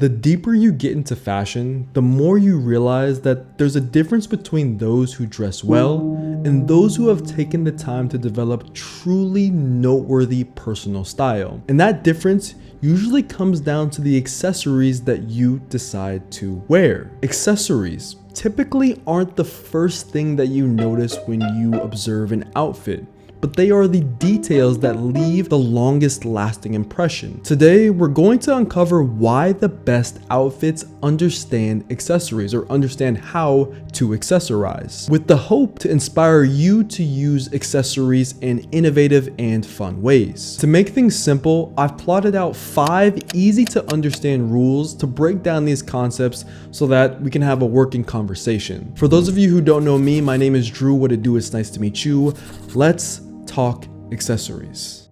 The deeper you get into fashion, the more you realize that there's a difference between those who dress well and those who have taken the time to develop truly noteworthy personal style. And that difference usually comes down to the accessories that you decide to wear. Accessories typically aren't the first thing that you notice when you observe an outfit, but they are the details that leave the longest lasting impression. Today, we're going to uncover why the best outfits understand accessories or understand how to accessorize, with the hope to inspire you to use accessories in innovative and fun ways. To make things simple, I've plotted out 5 easy to understand rules to break down these concepts so that we can have a working conversation. For those of you who don't know me, my name is Drew. What it do? It's nice to meet you. Let's talk accessories.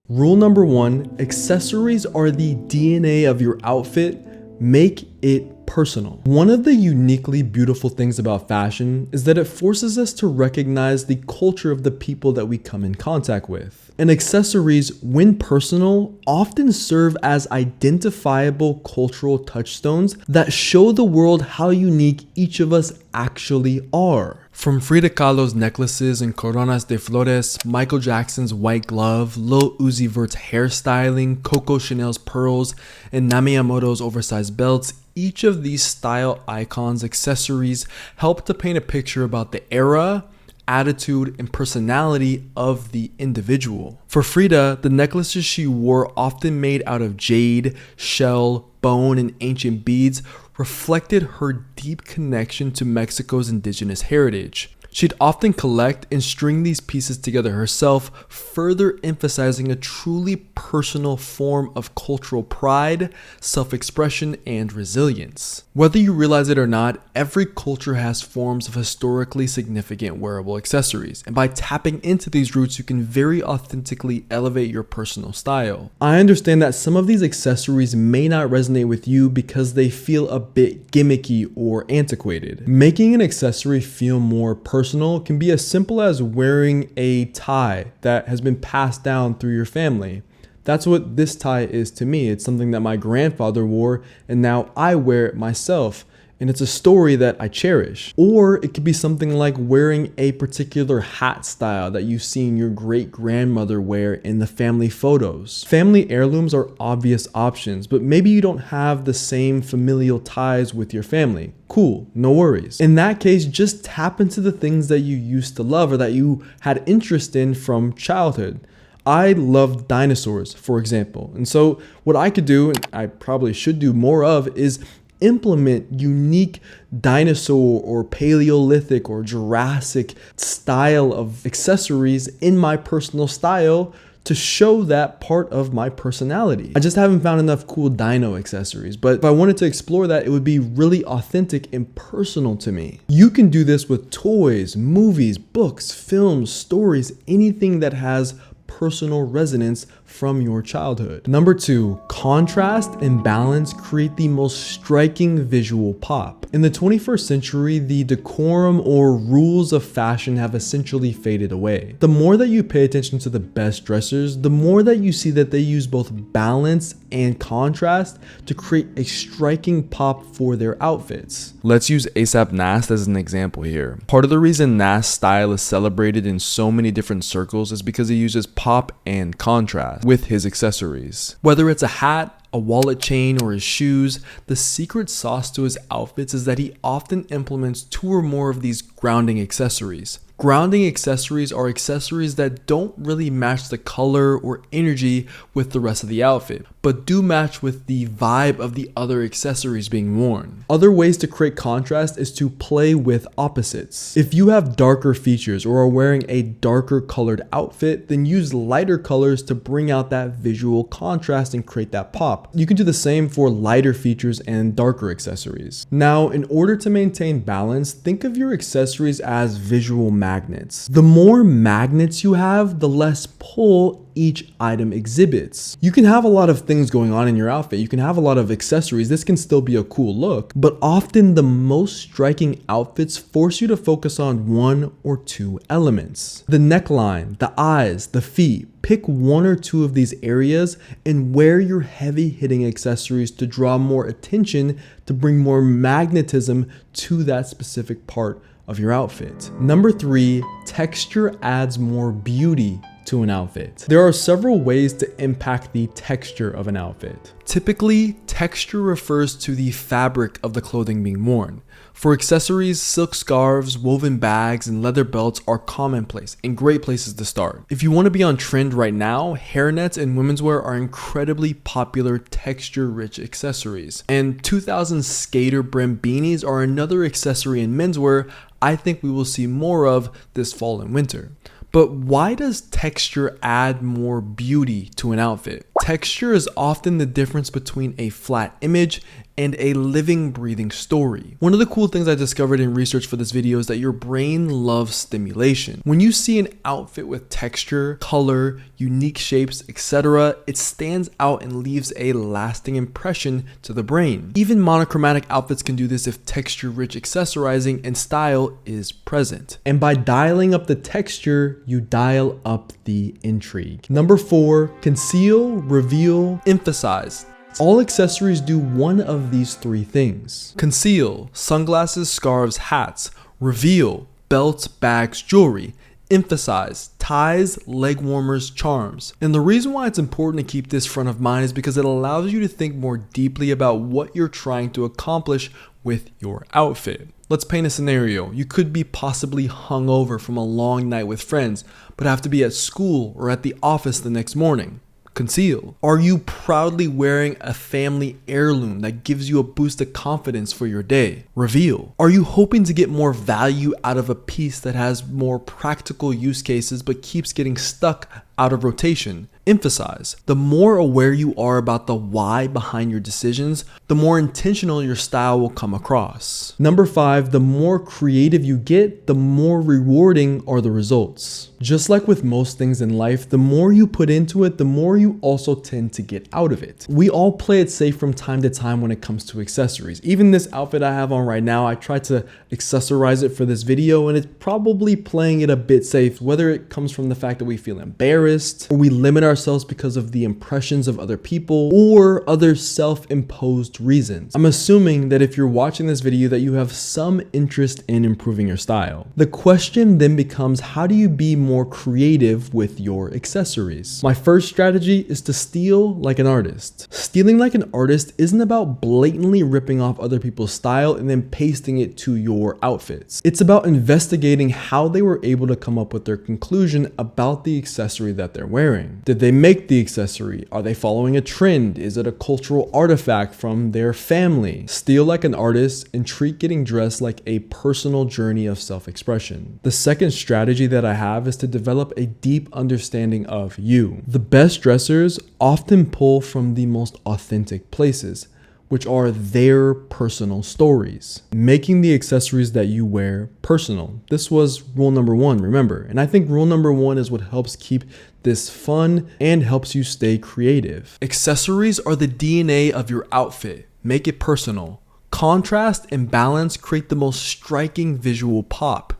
Rule number 1, accessories are the DNA of your outfit. Make it personal. One of the uniquely beautiful things about fashion is that it forces us to recognize the culture of the people that we come in contact with. And accessories, when personal, often serve as identifiable cultural touchstones that show the world how unique each of us actually are. From Frida Kahlo's necklaces and coronas de flores, Michael Jackson's white glove, Lil Uzi Vert's hairstyling, Coco Chanel's pearls, and Namiyamoto's oversized belts, each of these style icons' accessories help to paint a picture about the era, attitude, and personality of the individual. For Frida, the necklaces she wore, often made out of jade, shell, bone, and ancient beads, reflected her deep connection to Mexico's indigenous heritage. She'd often collect and string these pieces together herself, further emphasizing a truly personal form of cultural pride, self-expression, and resilience. Whether you realize it or not, every culture has forms of historically significant wearable accessories, and by tapping into these roots, you can very authentically elevate your personal style. I understand that some of these accessories may not resonate with you because they feel a bit gimmicky or antiquated. Making an accessory feel more personal can be as simple as wearing a tie that has been passed down through your family. That's what this tie is to me. It's something that my grandfather wore and now I wear it myself. And it's a story that I cherish. Or it could be something like wearing a particular hat style that you've seen your great grandmother wear in the family photos. Family heirlooms are obvious options, but maybe you don't have the same familial ties with your family. Cool, no worries. In that case, just tap into the things that you used to love or that you had interest in from childhood. I loved dinosaurs, for example. And so what I could do, and I probably should do more of, is implement unique dinosaur or Paleolithic or Jurassic style of accessories in my personal style to show that part of my personality. I just haven't found enough cool dino accessories, but if I wanted to explore that, it would be really authentic and personal to me. You can do this with toys, movies, books, films, stories, anything that has personal resonance from your childhood. Number 2, contrast and balance create the most striking visual pop. In the 21st century, the decorum or rules of fashion have essentially faded away. The more that you pay attention to the best dressers, the more that you see that they use both balance and contrast to create a striking pop for their outfits. Let's use A$AP Nast as an example here. Part of the reason Nast's style is celebrated in so many different circles is because he uses pop and contrast with his accessories. Whether it's a hat, a wallet chain, or his shoes, the secret sauce to his outfits is that he often implements 2 or more of these grounding accessories. Grounding accessories are accessories that don't really match the color or energy with the rest of the outfit, but do match with the vibe of the other accessories being worn. Other ways to create contrast is to play with opposites. If you have darker features or are wearing a darker colored outfit, then use lighter colors to bring out that visual contrast and create that pop. You can do the same for lighter features and darker accessories. Now, in order to maintain balance, think of your accessories as visual magnets. The more magnets you have, the less pull each item exhibits. You can have a lot of things going on in your outfit. You can have a lot of accessories. This can still be a cool look, but often the most striking outfits force you to focus on one or two elements. The neckline, the eyes, the feet. Pick one or two of these areas and wear your heavy hitting accessories to draw more attention, to bring more magnetism to that specific part of your outfit. Number 3, texture adds more beauty to an outfit. There are several ways to impact the texture of an outfit. Typically, texture refers to the fabric of the clothing being worn. For accessories, silk scarves, woven bags, and leather belts are commonplace and great places to start. If you want to be on trend right now, hairnets and women's wear are incredibly popular texture-rich accessories. And 2000 skater brim beanies are another accessory in menswear I think we will see more of this fall and winter. But why does texture add more beauty to an outfit? Texture is often the difference between a flat image and a living, breathing story. One of the cool things I discovered in research for this video is that your brain loves stimulation. When you see an outfit with texture, color, unique shapes, etc., it stands out and leaves a lasting impression to the brain. Even monochromatic outfits can do this if texture-rich accessorizing and style is present. And by dialing up the texture, you dial up the intrigue. Number 4, conceal, reveal, emphasize. All accessories do one of these 3 things. Conceal, sunglasses, scarves, hats. Reveal, belts, bags, jewelry. Emphasize, ties, leg warmers, charms. And the reason why it's important to keep this front of mind is because it allows you to think more deeply about what you're trying to accomplish with your outfit. Let's paint a scenario. You could be possibly hungover from a long night with friends, but have to be at school or at the office the next morning. Conceal. Are you proudly wearing a family heirloom that gives you a boost of confidence for your day? Reveal. Are you hoping to get more value out of a piece that has more practical use cases but keeps getting stuck out of rotation? Emphasize. The more aware you are about the why behind your decisions, the more intentional your style will come across. Number 5, the more creative you get, the more rewarding are the results. Just like with most things in life, the more you put into it, the more you also tend to get out of it. We all play it safe from time to time when it comes to accessories. Even this outfit I have on right now, I tried to accessorize it for this video and it's probably playing it a bit safe, whether it comes from the fact that we feel embarrassed or we limit ourselves because of the impressions of other people or other self-imposed reasons. I'm assuming that if you're watching this video that you have some interest in improving your style. The question then becomes, how do you be more creative with your accessories? My first strategy is to steal like an artist. Stealing like an artist isn't about blatantly ripping off other people's style and then pasting it to your outfits. It's about investigating how they were able to come up with their conclusion about the accessory that they're wearing. Did they make the accessory? Are they following a trend? Is it a cultural artifact from their family? Steal like an artist and treat getting dressed like a personal journey of self-expression. The second strategy that I have is to develop a deep understanding of you. The best dressers often pull from the most authentic places, which are their personal stories, making the accessories that you wear personal. This was rule number 1, remember. And I think rule number 1 is what helps keep this fun and helps you stay creative. Accessories are the DNA of your outfit. Make it personal. Contrast and balance create the most striking visual pop.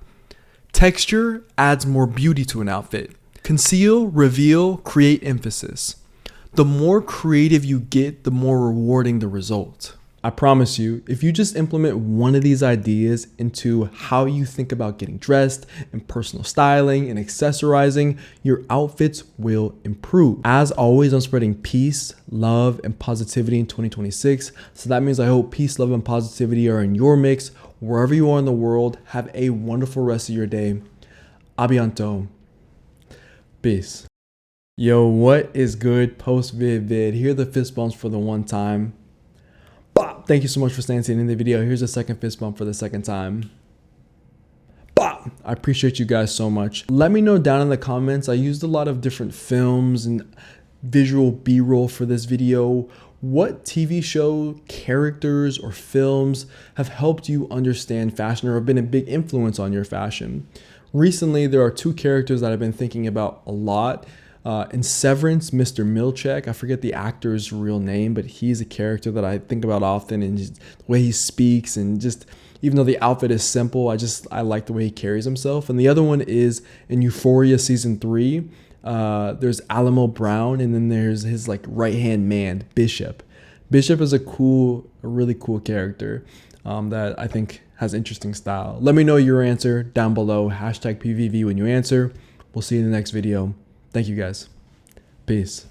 Texture adds more beauty to an outfit. Conceal, reveal, create emphasis. The more creative you get, the more rewarding the result. I promise you, if you just implement one of these ideas into how you think about getting dressed and personal styling and accessorizing, your outfits will improve. As always, I'm spreading peace, love, and positivity in 2026. So that means I hope peace, love, and positivity are in your mix wherever you are in the world. Have a wonderful rest of your day. Abianto. Peace. Yo, what is good? Post vid. Here are the fist bumps for the one time. Bop. Thank you so much for staying to the end of the video. Here's a second fist bump for the second time. Bop. I appreciate you guys so much. Let me know down in the comments. I used a lot of different films and visual B-roll for this video. What TV show, characters, or films have helped you understand fashion or have been a big influence on your fashion? Recently, there are two characters that I've been thinking about a lot. In Severance, Mr. Milchek, I forget the actor's real name, but he's a character that I think about often, and just the way he speaks, and just even though the outfit is simple, I like the way he carries himself. And the other one is in Euphoria season 3. There's Alamo Brown, and then there's his like right hand man, Bishop. Bishop is a really cool character that I think has interesting style. Let me know your answer down below. #PVV when you answer. We'll see you in the next video. Thank you guys. Peace.